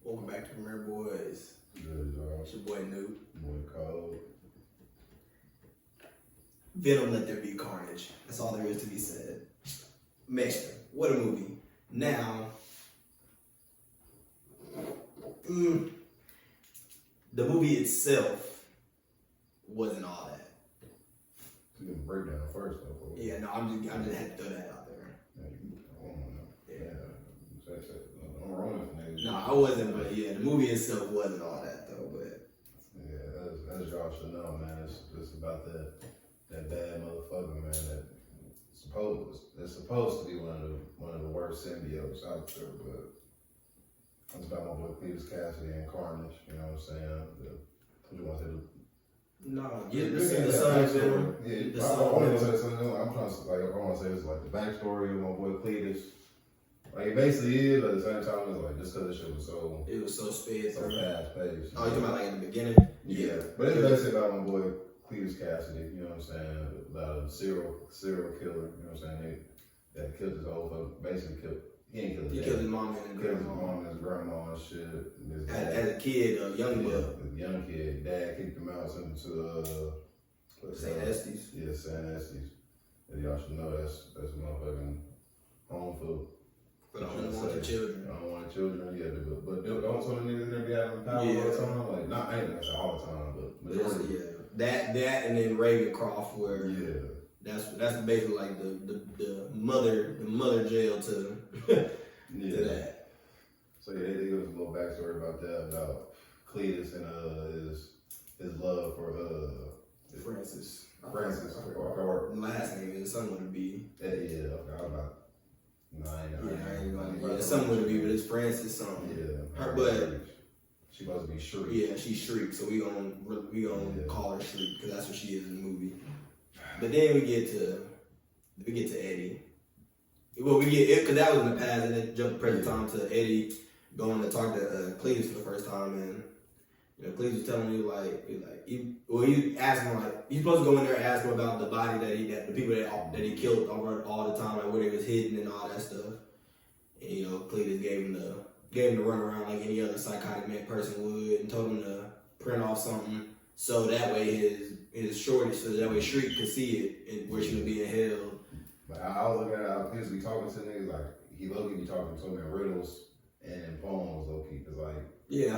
Welcome back to Premiere Boys. Good, y'all. It's your boy Newt. Boy Cold. Venom Let There Be Carnage. That's all there is to be said. Man, what a movie. Now, the movie itself wasn't all that. You can break down first, though. Yeah, no, I'm just had to throw that out there. I'm wrong, nigga. No, I wasn't, but yeah, the movie itself wasn't all that though. But yeah, as y'all should know, man, it's about that bad motherfucker, man. That's supposed to be one of the worst symbiotes out there, but it's about my boy Cletus Cassidy and Carnage. You know what I'm saying? What you want to say? no, The son of Venom. Venom. Yeah, I want to say something. I want to say it's like the backstory of my boy Cletus. Like, it basically is, but at the same time, it's like, just because this shit was so... It was so sped so fast-paced. Oh, you talking about like in the beginning? Yeah. But it's basically about my boy Cletus Cassidy, you know what I'm saying? About a serial killer, you know what I'm saying? That killed his old folks, basically killed... He ain't killed his dad. He killed his mom and Killed his mom and his grandma and shit. As a kid, a young boy. Yeah, young kid. Dad kicked him out, sent him to... St. Estes. Yeah, St. Estes. And y'all should know that's motherfucking home food. But I don't want the children. I don't want children, yeah. But don't some of the niggas in there be having power all the time? Like, not, I ain't gonna say all the time, but majority. Yeah. That and then Ravencroft, where that's basically like the mother jail to that. So yeah, they give us a little backstory about that, about Cletus and his love for Francis. Or last name is something to be. Yeah, I forgot about. Something would be, but it's Francis something. Yeah. But she supposed to be Shriek. Yeah, she's Shriek, so we gonna call her Shriek because that's what she is in the movie. But then we get to Eddie. Well, we get it because that was in the past, and then jump the present time to Eddie going to talk to Cletus for the first time, and Cletus was telling me he asked him he's supposed to go in there and ask him about the body that the people that he killed all the time, like where they was hidden and all that stuff. And Cletus gave him the run around like any other psychotic person would, and told him to print off something so that way his shorty, so that way Shriek could see it and where she was being held. But I was looking at how Cletus be talking to niggas like he low-key be talking to him in riddles and in poems low-key, cause haikus. He said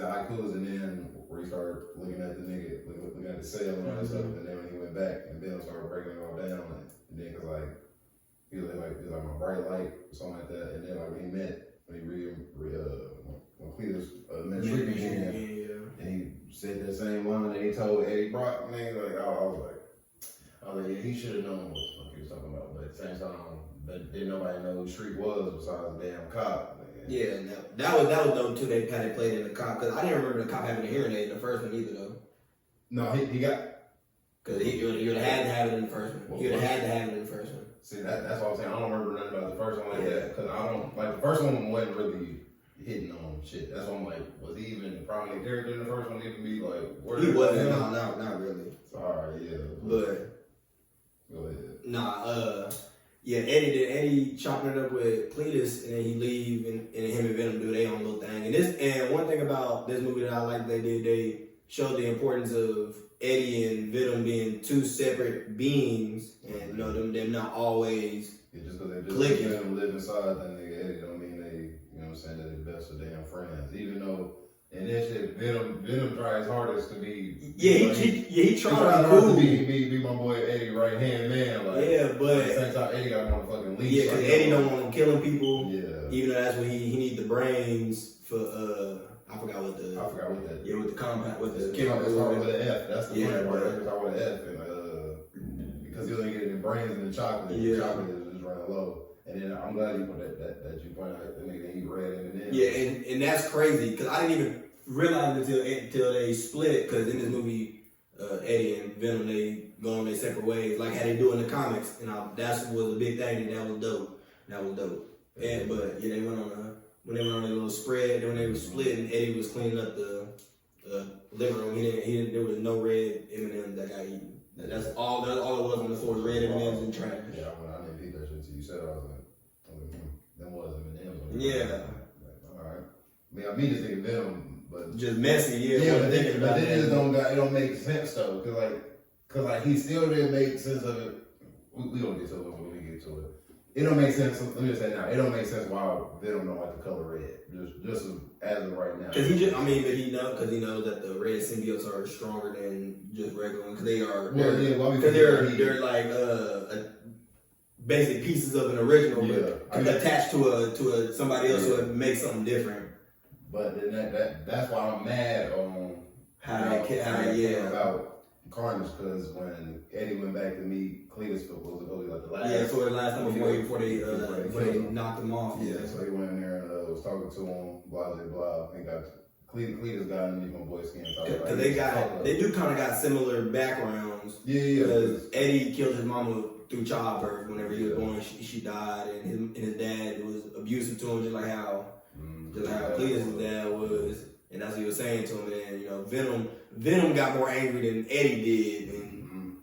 haikus, and then where he started looking at the nigga, looking at the cell and all that stuff, and then when he went back and then started breaking it all down, and then cause he was like my bright light or something like that, and then when Cletus met Shriek again, and he said that same line that he told Eddie Brock, man, I was like, yeah, he should have known what the fuck he was talking about, but at the same time, didn't nobody know who Shriek was besides the damn cop. Yeah, that was dope too. They played in the cop, because I didn't remember the cop having a hearing aid in the first one either though. No, he got, because he would have had to have it in the first one. He would have had to have it in the first one. See, that's what I'm saying. I don't remember nothing about the first one like that, because I don't like the first one wasn't really hitting on shit. That's why I'm like, was he even a prominent character in the first one? Even be like, where he wasn't. No, not really. Sorry, yeah. But go ahead. Eddie chopping it up with Cletus, and then he leave, and him and Venom do their own little thing. And one thing about this movie that I like they showed the importance of Eddie and Venom being two separate beings, and them not always just because they clicking. Live inside that nigga Eddie don't mean they, what I'm saying, that they best of damn friends. Even though in this shit, Venom tries hardest to be. He tried to be my boy Eddie right hand man. But at the same time, Eddie got on fucking leash. Yeah, because Eddie don't want him killing people. Yeah. Even though that's what he need the brains for. I forgot what that. Yeah, with the compound, with the chemical. It's hard with an F. That's the funny part. It's hard with an F, and because you only get any brains in the chocolate. Yeah. The chocolate is just running low. And then I'm glad you put that you pointed out that nigga eat red M&M's. Yeah, and that's crazy because I didn't even realize it until they split. Because in this movie, Eddie and Venom, they go on their separate ways, like how they do in the comics. And that was a big thing, and that was dope. But they went on when they went on their little spread. When they were split, and Eddie was cleaning up the living room. He didn't. There was no red M&M's that got eaten. That's all it was on the floor. Red M&M's and trash. Yeah, I didn't eat that shit until you said it. I was like, them was M&M's. Yeah. All right. I mean, just thinking Venom, but just messy, yeah. Yeah, but then it don't make sense though, cause like he still didn't make sense of it. We don't get to it when we get to it. It don't make sense. Let me just say now, it don't make sense why Venom don't like the color red. Just as of right now. Because he knows that the red symbiotes are stronger than just regular ones. Because they are. Because they're like basic pieces of an original, but attached to somebody else who makes something different. But then that's why I'm mad on about Carnage, because when Eddie went back to meet Cletus, was it like the last? So the last time before they knocked him off. Yeah, so he went in there and was talking to him, blah blah blah. I think Cletus got underneath my boy's skin. Because they do kind of got similar backgrounds. Yeah. Because Eddie killed his mama through childbirth. Whenever he was born, she died, and his dad was abusive to him, just like how Cletus' dad was. And that's what he was saying to him. And Venom got more angry than Eddie did, and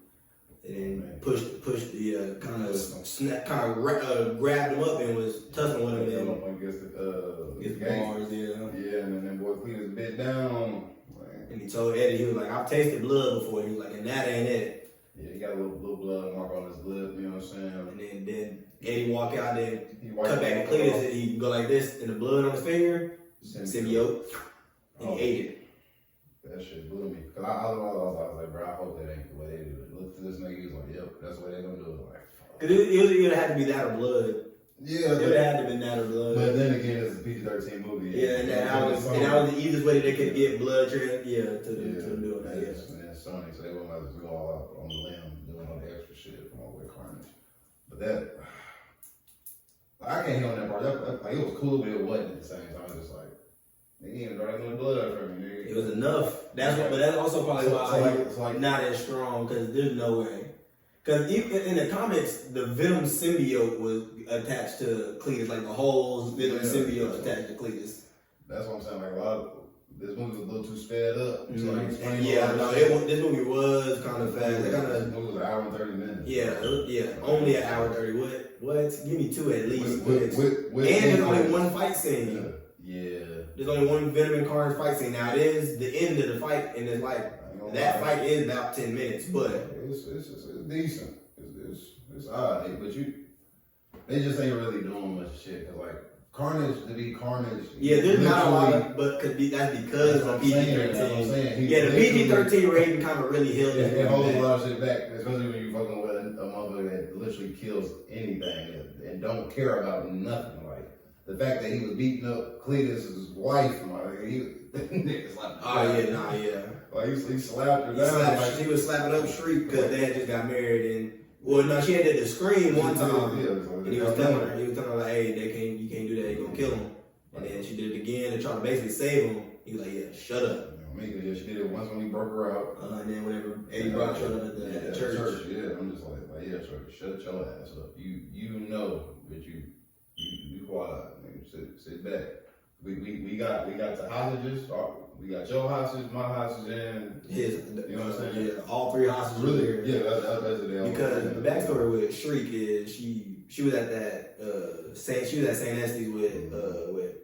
then pushed the grabbed him up and was tussling with him. Against the bars, Yeah, and then boy Cletus bit down. And he told Eddie, he was like, "I've tasted blood before." And he was like, "And that ain't it." Yeah, he got a little blood mark on his lip. You know what I'm saying? And then Eddie walk out there, cut back to Cletus, and he go like this, and the blood on his finger, symbiote. And he ate it. That shit blew me. Cause I was like, bro, I hope that ain't the way they do it. Look to this nigga, he was like, yep, that's the way they gonna do it. Like, cause it would have had to be that or blood. Yeah, it would have had to be that or blood. But then again, it's a PG-13 movie. Yeah, and that was the easiest way that they could get blood to do it. And Sony, so they wouldn't have to go all out on the limb doing all the extra shit from all the way Carnage. But that, I can't hit on that part. Like, it was cool, but it wasn't at the same time. It was just like, they didn't even draw no blood from me, nigga. It was enough. But that's also probably why he's not as strong, because there's no way. Because in the comics, the Venom symbiote was attached to Cletus, like the whole Venom symbiote attached to Cletus. That's what I'm saying. Like this movie was a little too sped up. This movie was kind of fast. It was an hour and 30 minutes. Yeah, only an hour 30. What? Give me two at least. And there's only one fight scene. Yeah. There's only one Venom and Carnage fight scene. Now it is the end of the fight, and it's like that fight is about 10 minutes, but it's decent. It's odd, but they just ain't really doing much shit. Cause like Carnage to be Carnage. Yeah, there's not a lot, but that's because of PG-13. Yeah, the PG-13 rating kind of really held it. It holds a lot of shit back, especially when you're fucking with a motherfucker that literally kills anything and don't care about nothing. Like the fact that he was beating up Cletus' wife, like niggas like, like he slapped her down. She was slapping up Shriek because they had just got married and. Well, no, she had to scream one time, and he was telling her, like, hey, you can't do that, you're gonna kill him. And then she did it again to try to basically save him. He was like, yeah, shut up. Yeah, she did it once when he broke her out. And then whenever Eddie Brock showed up at the church. I'm just like, yeah, shut your ass up. You know that you quiet, man. Sit back. We got the hostages. We got your hostage, my hostage, and his. You know what I'm saying? Yeah, all three hostages. Really? Yeah, that's the deal. Because the backstory with Shriek is she was at that St. Estes with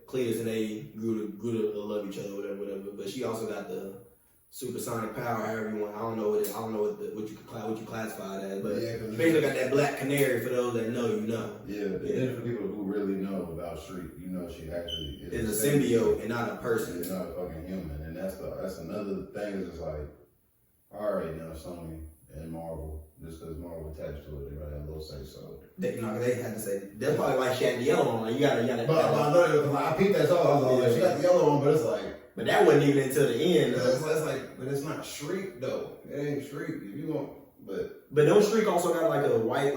Cletus, and they grew to love each other, whatever. But she also got the supersonic power. However you want. I don't know what you classify it as, but basically got that black canary. For those that know, you know. Yeah. And for people who really know about Shriek, you know she actually is a symbiote and not a person. She's not a fucking human, and that's another thing. Is just like, all right, now Sony and Marvel, just because Marvel attached to it, they gotta have a little say so. They had to say that's probably why she had the yellow on. Like, you gotta. But I know I peeped that song. I was like, she got the yellow on, but it's like. But that wasn't even until the end. That's like, but it's not Shriek though. It ain't Shriek. If you want, but don't Shriek also got like a white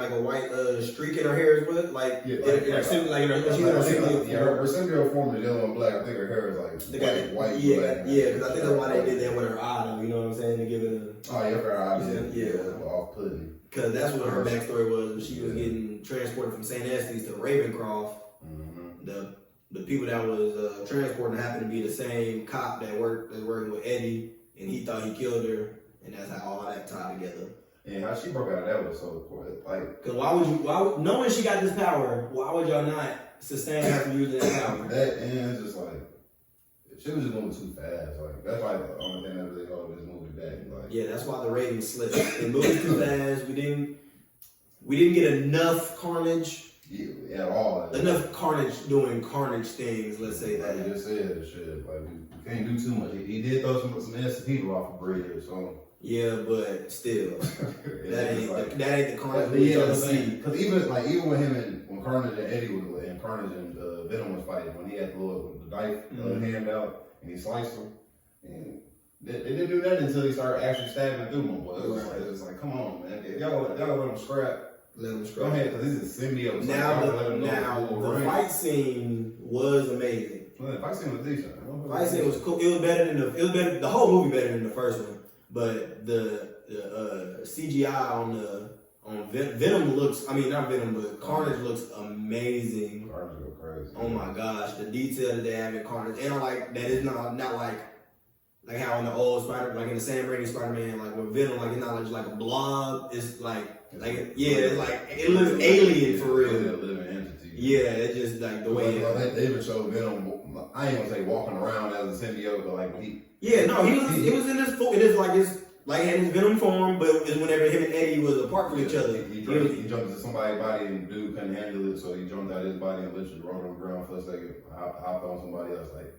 streak in her hair as well? Like, her symbiote form is yellow and black. I think her hair is like white. Yeah, because I think that's why they did that with her eye, though. You know what I'm saying? To give it her eye. Off-putting. Because that's what her backstory was. She was getting transported from St. Estes to Ravencroft. Mm-hmm. The people that was transporting happened to be the same cop that working with Eddie, and he thought he killed her, and that's how all that tied together. And how she broke out, that was so cool. Like, because knowing she got this power, why would y'all not sustain her from using that power? That and it's just like, shit was just moving too fast. Like that's like the only thing that really held this movie back. Like yeah, that's why the ratings slipped. It moved too fast. We didn't get enough Carnage. Yeah, at all. Enough Carnage doing Carnage things. Let's say like that. You just said the shit. Like we can't do too much. He did throw some innocent people off a bridge. So yeah, but still, that ain't like, the Carnage we trying to see. Because even when him and when Carnage and Eddie was and Carnage and Venom was fighting, when he had the knife hand out and he sliced him, and they didn't do that until he started actually stabbing through him. But it was like, come on, man, if y'all let him scrap. Let him scrap. Go ahead, because this is symbiote. Now the fight scene was amazing. Well, the fight scene was decent. The fight scene was cool. It was better than the whole movie better than the first one. But the CGI on Venom looks, I mean not Venom, but Carnage looks amazing. Carnage go crazy. Oh my gosh, the detail that they have in Carnage, and I like that it's not like how in the old Spider, like in the Sam Raimi Spider-Man, like with Venom, like it's not just like a blob. It's it's like it looks alien for real. It's a living entity. Yeah, it's just like the way they even showed Venom. I ain't gonna say walking around as a symbiote, but like when he. Yeah, no, he was in this. It is like had his Venom form, but it was whenever him and Eddie was apart from each other. He jumped into somebody's body and the dude couldn't handle it, so he jumped out of his body and literally rolled on the ground for a second, hopped on somebody else. Like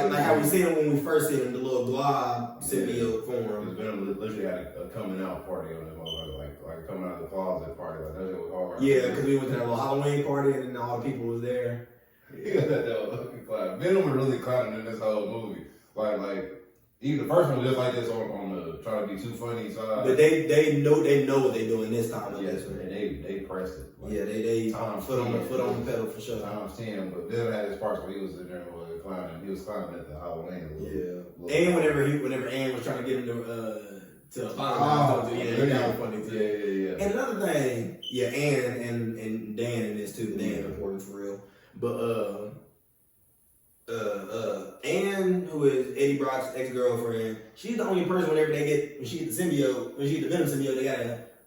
like how we seen him when we first seen him, the little glob symbiote form. Venom literally had a coming out party on this motherfucker, like coming out of the closet party. Like that shit was hard. Yeah, because we went to that little Halloween party and then all the people was there. Yeah, that was fucking clown. Venom was really clowning in this whole movie. Like even the first one was just like this on the trying to be too funny side. But they know what they're doing this time. Yes, and they pressed it. Like, yeah, they foot on the pedal for sure. Times 10, but Venom had his parts where he was in there clowning. He was clowning at the Halloween. And whenever Ann was trying to get him to apologize, that was funny too. Yeah. And another thing, Ann and Dan in this too. Dan important for real. But Ann, who is Eddie Brock's ex-girlfriend, she's the only person when she's the Venom symbiote, they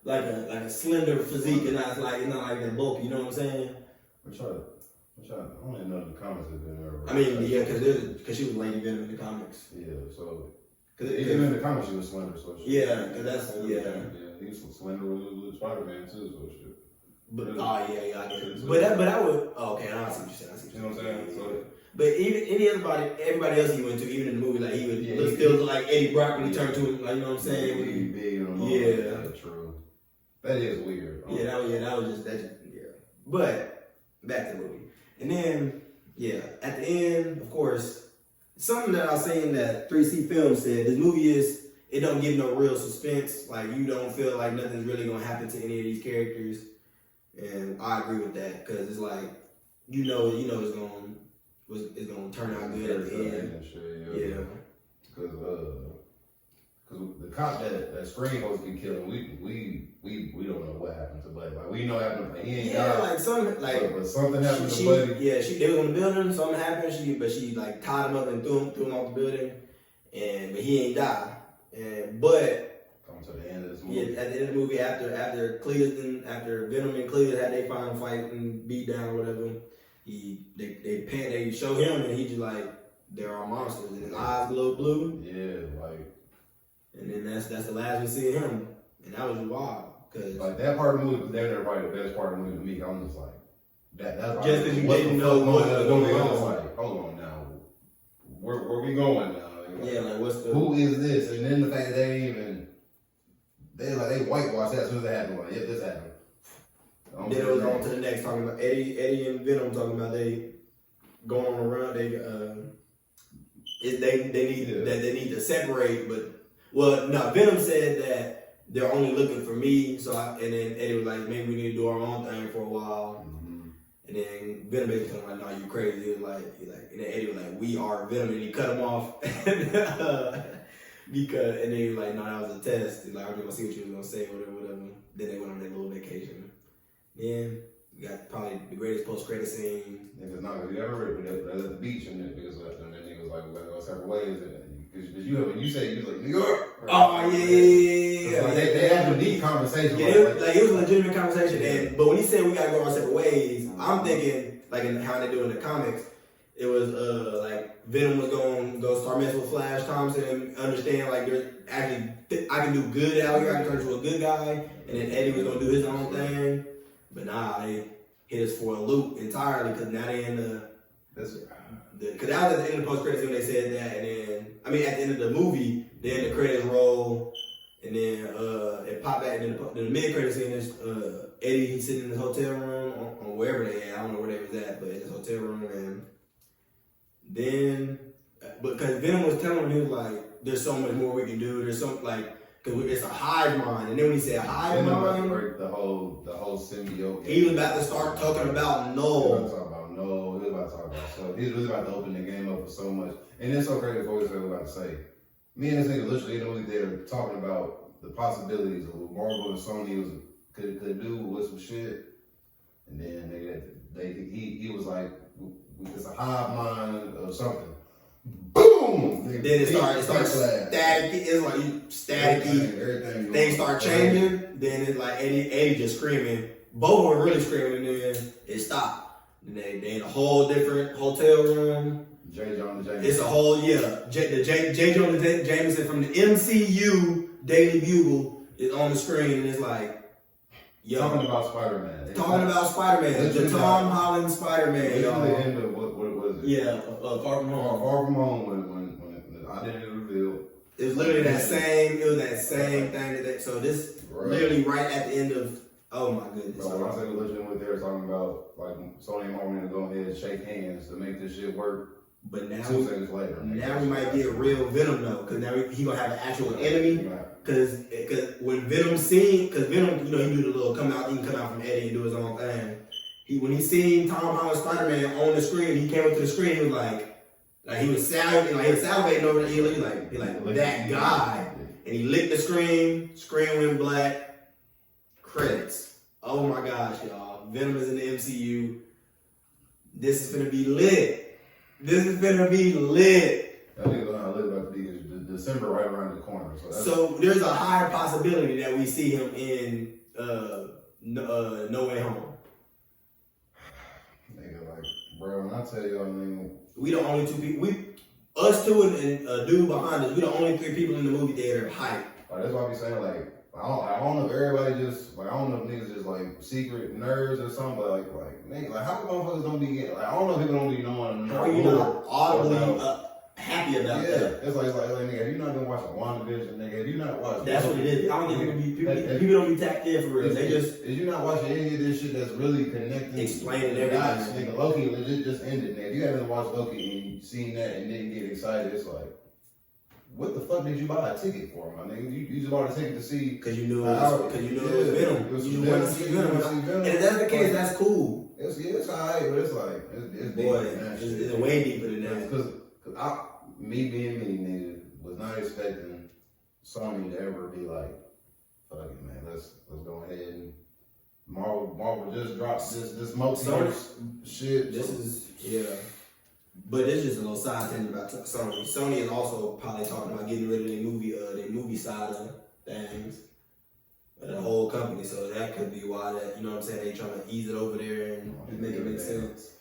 got a slender physique and it's not like that bulky, you know what I'm saying? I don't even know the comics have been there. I mean, yeah, because she was Lady Venom in the comics. Yeah, so even in the comics she was slender, so shit. Yeah, because that's Yeah, he was slender with Spider-Man too, so shit. But I get it. But I would. Oh, okay, I see what you're saying. You know what I'm saying? So, but even everybody else he went to, even in the movie, like he would still look like Eddie Brock when he turned to him, like you know what I'm saying? Big on true. That is weird. That was just. But back to the movie, and then at the end, of course, something that I was saying that 3C Film said, this movie it don't give no real suspense. Like you don't feel like nothing's really gonna happen to any of these characters. And I agree with that because it's like you know it's gonna turn out good at the end. Yeah. Because the cop that Scream supposed to be killing, we don't know what happened to Buddy. Like we know what happened. Like, he ain't died. But something happened to Buddy. Yeah, they was on the building. Something happened. She like tied him up and threw him off the building. But he ain't died. But. To the end of this movie. Yeah, at the end of the movie, after Venom and Cletus had their final fight and beat down or whatever, they show him and he just like, there are monsters and his eyes glow blue. Yeah, like. And then that's the last we see of him, and that was wild because like that part of the movie was definitely probably the best part of the movie to me. I'm just like that's just because you didn't know what was going on. Like, hold on now, where we going now? Yeah, like who is this? And then the fact that they whitewashed that as soon as it happened. Like, yeah, this happened. Then it was on to the next, talking about Eddie and Venom talking about they going around. They need to separate, but Venom said that they're only looking for me. So and then Eddie was like, maybe we need to do our own thing for a while. Mm-hmm. And then Venom basically was like, no, you crazy. He was like, and then Eddie was like, we are Venom, and he cut him off. And then he was like, no, that was a test. He's like, I'm just gonna see what you was gonna say, whatever. Then they went on their little vacation. Then we got probably the greatest post-credit scene. Because you ever read at the beach and then niggas left and then niggas was like, we gotta go separate ways. Because you said you was like, New York. Oh yeah. Like, they had a deep conversation. Yeah, it was a legitimate conversation. But when he said we gotta go our separate ways, I'm thinking like in how they do in the comics. it was like Venom was going to go start messing with Flash Thompson and understand like there's actually I can do good out here. I can turn into a good guy, and then Eddie was gonna do his own thing. But nah, they hit us for a loop entirely because now they in because that was at the end of the post credits when they said that, and then I mean at the end of the movie, then the credits roll, and then it popped back, and then the mid credits scene is Eddie, he's sitting in his hotel room or wherever they at. I don't know where they was at, but in his hotel room, and then because Venom was telling him, he was like, "There's so much more we can do. There's something like." Because it's a hive mind, and then when he said hive mind, the whole symbiote. He was about to start talking about Null. He was about to talk about Null. He was about to talk about stuff. He's really about to open the game up for so much. And it's so crazy before we say what we're about to say. Me and this nigga literally in the movie theater talking about the possibilities of what Marvel and Sony could do with some shit. And then he was like, it's a hive mind or something. Boom! Then it starts static. It's like staticky. Things start changing. Then it's like Eddie just screaming. Both were really screaming, and then it stopped. And they in a whole different hotel room. J. Jonah Jameson. It's a whole J. Jonah Jameson from the MCU Daily Bugle is on the screen, and it's like. Yo, talking about Spider-Man. The Tom Holland Spider-Man. Y'all. The end of what was it? Yeah, Far From Home. Far From Home when I didn't reveal. It was literally that same thing. So this literally right at the end of. Oh my goodness. Bro, when I say we literally went there talking about like Sony and Marvel to go ahead and shake hands to make this shit work. But now, 2 seconds later, now we might get real Venom though, because now he gonna have an actual enemy. Because when Venom Venom, you know, he do the little he can come out from Eddie and do his own thing. When he seen Tom Holland Spider-Man on the screen, he came up to the screen. He was like he was salivating over the he like that guy, and he licked the screen. Screen went black. Credits. Oh my gosh, y'all! Venom is in the MCU. This is gonna be lit. This is gonna be lit. I think about to be December right around the corner. So there's a higher possibility that we see him in No Way Home. Nigga, like, bro, when I tell y'all, nigga, we the only 2 people. Us two and a dude behind us. We the only 3 people in the movie theater hype. Like, that's why I be saying like. I don't know if everybody just like I don't know if niggas just like secret nerds or something, but like nigga, like how motherfuckers don't be getting like I don't know if people don't be knowing. How are you not audibly happy about that? It's like nigga, have you not been watching WandaVision, nigga? Have you not watched? That's what it is. I don't think people don't be tapped in for real. They just is you not watching any of this shit that's really connecting, explaining everything. Nigga, Loki legit just ended. Nigga, if you haven't watched Loki and seen that and didn't get excited, it's like. What the fuck did you buy a ticket for, my nigga? You just bought a ticket to see because you knew it was Venom. You wanted to see Venom. And if that's the case, that's cool. It's alright, but it's like it's boy, it's way deeper than that. Because me being me, nigga, was not expecting Sony to ever be like, fuck it, man. Let's go ahead and Marvel just dropped this multiverse shit. This is But it's just a little side tangent about Sony. Sony is also probably talking about getting rid of their movie side of things, the whole company. So that could be why you know what I'm saying, they trying to ease it over there and make it make sense.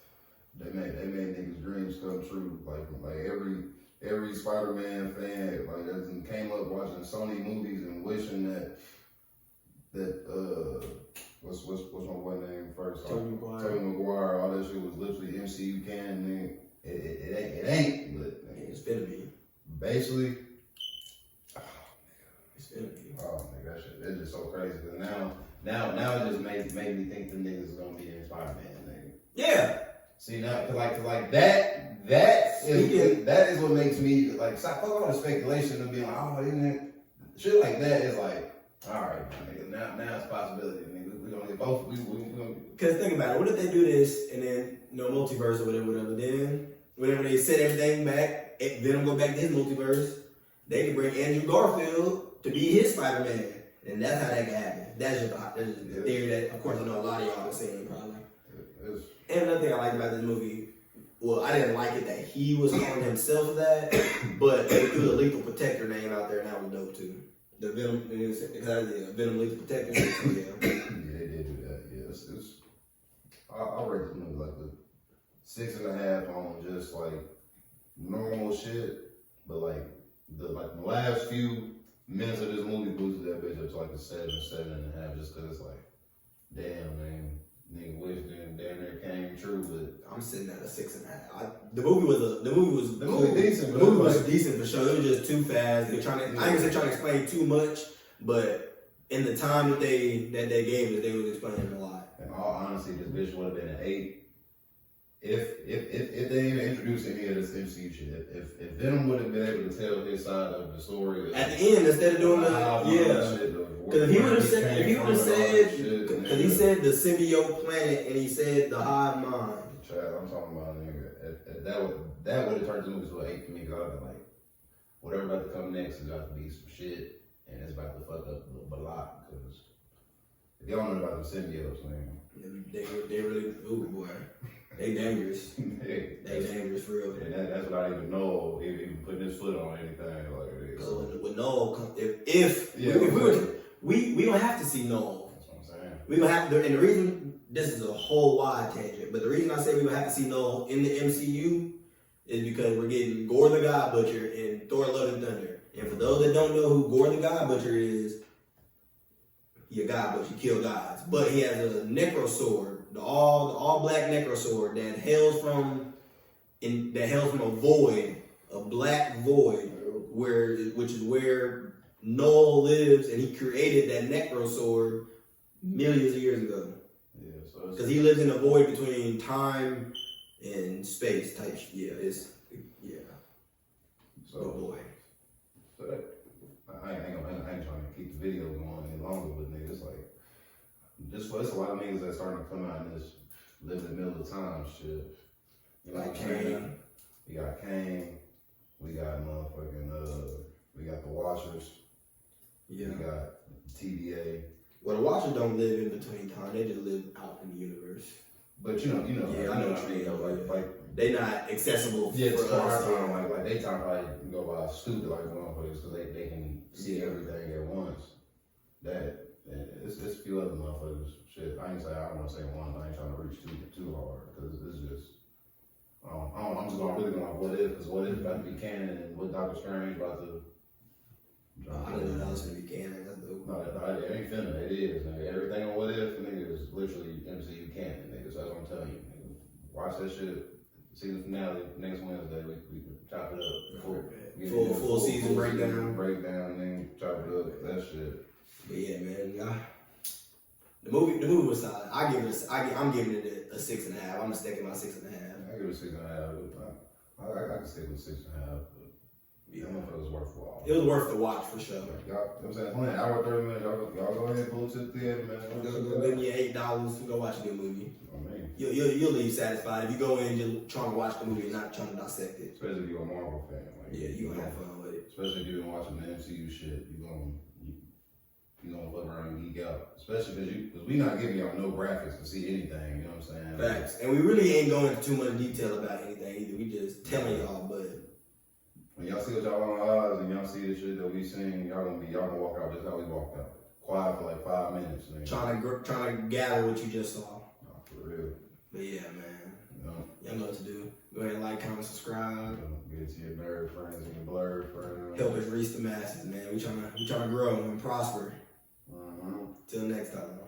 They made niggas' dreams come true. Like every Spider-Man fan that came up watching Sony movies and wishing that what's my boy name first? Tobey Maguire. All that shit was literally MCU canon. Nigga. It ain't, but it's gonna be. Basically, it's gonna be. Oh nigga, that shit, it's just so crazy. Cause now it just made me think the niggas is gonna be in Spider-Man, nigga. Yeah. See now, cause like that is what makes me like stop fuck all the speculation of being like, oh, isn't it? Shit like that is like, all right, nigga. Now it's a possibility, nigga. We gonna get both. We gonna. Cause think about it. What if they do this and then multiverse or whatever? Then whenever they set everything back, Venom go back to his multiverse. They can bring Andrew Garfield to be his Spider-Man, and that's how that can happen. That's just a theory that, of course, I know a lot of y'all are saying probably. And another thing I like about this movie, well, I didn't like it that he was calling himself that, but they threw the Lethal Protector name out there, and that was dope too. The Venom, Venom Lethal Protector. So, yeah, they did do that. Yeah, I rate this movie like a 6.5 on just like normal shit, but like the last few minutes of this movie boosted that bitch up to like a 7.5, just cause it's like, damn man, nigga wish damn near came true, but I'm sitting at a 6.5. The movie was decent. The movie was decent for sure. It was just too fast. They're trying to, I ain't gonna say trying to explain too much, but in the time that they gave us, they was explaining a lot. In all honesty, this bitch would have been an 8. If they even introduced any of this MCU shit, if Venom would have been able to tell his side of the story at the end, instead of doing because if he would have said, because he said the symbiote planet and he said the hive mind. Chad, I'm talking about nigga. If that would have turned the movie to an 8 for me, because I would have been like, whatever about to come next is about to be some shit, and it's about to fuck up a lot. Because if y'all know about the symbiotes, man, they really, ooh boy. They dangerous. They dangerous for real. And that's what I didn't even know. Even putting his foot on anything like this. So with Noel, we don't have to see Noel. That's what I'm saying. We gonna have to, and the reason this is a whole wide tangent, but the reason I say we gonna have to see Noel in the MCU is because we're getting Gore the God Butcher in Thor: Love and Thunder. And for those that don't know who Gore the God Butcher is, he a God Butcher, he kill gods, but he has a necro sword. The all black necro sword that hails from a void, a black void, which is where Noel lives, and he created that necro sword millions of years ago. Yeah, so because he lives in a void between time and space type. So boy. So that I ain't trying to keep the video going any longer, but nigga, it's like. It's a lot of niggas that's starting to come out in this live in the middle of time shit. You know what I'm saying? We got Kane, we got motherfucking we got the Watchers, we got TVA. Well, the Watchers don't live in between time; they just live out in the universe. But you know, yeah, I know what you mean. Like they not accessible. Yeah, for our time, like they time probably go by stupid like motherfuckers because they can see everything at once. That. And it's a few other motherfuckers. Shit, I ain't say I don't want to say one. I ain't trying to reach too hard because it's just. I'm just really going like what if, because what if about to be canon and what Doctor Strange about to. I didn't know that was gonna be canon. That's dope. No, it ain't finna. It is. Nigga. Everything on what if, nigga, is literally MCU canon, nigga. So that's what I'm telling you. Nigga. Watch that shit. Season finale next Wednesday. We can chop it up. Full season breakdown. Nigga. Chop it up. That shit. But yeah, man, the movie was solid. I'm giving it a 6.5. I'm gonna stick in my 6.5. I give it a 6.5. I can stick with 6.5. Yeah, I don't know if it was worthwhile. It was worth the watch for sure. Y'all, I'm saying, only an hour 30 minutes. Y'all go ahead and pull it to the theater, man. Go give me $8. Go watch a good movie. I mean, you'll leave satisfied if you go in just trying to watch the movie and not trying to dissect it. Especially if you're a Marvel fan. Like, yeah, you gonna have fun with it. Especially if you've been watching the MCU shit, you're gonna fuck around and geek out. Especially because we not giving y'all no graphics to see anything, you know what I'm saying? Facts. And we really ain't going into too much detail about anything either. We just telling y'all, but when y'all see what y'all on our eyes and y'all see the shit that we seen, y'all gonna walk out just how we walked out. Quiet for like 5 minutes. Nigga. Trying to gather what you just saw. Oh, for real. But yeah, man. Y'all know what to do. Go ahead and like, comment, subscribe. Get it to your nerd friends and your blurred friends. Help us reach the masses, man. We trying to grow and prosper. Till next time.